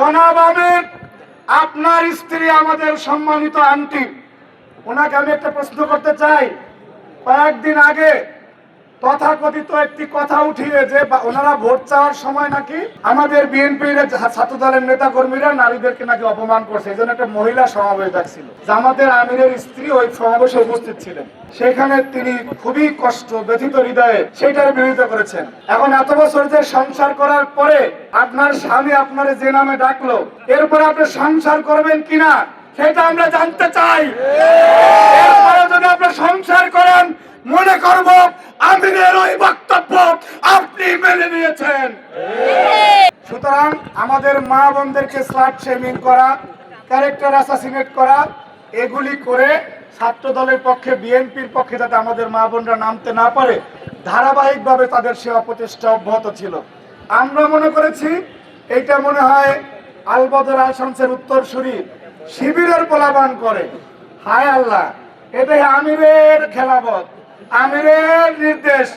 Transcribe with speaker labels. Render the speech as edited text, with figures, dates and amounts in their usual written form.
Speaker 1: জনাব আমির, আপনার স্ত্রী আমাদের সম্মানিত আন্টি, ওনাকে আমি একটা প্রশ্ন করতে চাই। কয়েকদিন আগে তথাকথিত একটি কথা উঠিয়ে যে ওনারা ভোট চাওয়ার সময় নাকি আমাদের বিএনপির ছাত্র দলের নেতা কর্মীরা নারীদেরকে নাকি অপমান করছে, এই জন্য একটা মহিলা সমাবেশ ডাকছিল। জামাতের আমিরের স্ত্রী ওই সমাবেশে উপস্থিত ছিলেন। সেখানে তিনি খুবই কষ্ট ব্যথিত হৃদয়ে সেটার বিরোধিতা করেছেন। এখন এত বছর যে সংসার করার পরে আপনার স্বামী আপনারে যে নামে ডাকলো, এরপরে আপনি সংসার করবেন কিনা সেটা আমরা জানতে চাই। এরপরে যদি আপনি সংসার করেন, মনে করব আমিরের ওই বক্তব্য আপনি মেনে নিয়েছেন। সুতরাং আমাদের মা বোনদেরকে স্লাট শেমিং করা, ক্যারেক্টার অ্যাসাসিনেট করা, এগুলি করে ছাত্র দলের পক্ষে, বিএনপির পক্ষে যাতে আমাদের মা বোনরা নামতে না পারে, ধারাবাহিকভাবে তাদের সেবা প্রচেষ্টা অব্যাহত ছিল। আমরা মনে করেছি এইটা মনে হয় আলবদর আশামসের উত্তরসূরি শিবিরের পোলাপান করে। হায় আল্লাহ, এটাই আমিরের খেলাফত, আমিরের নির্দেশ।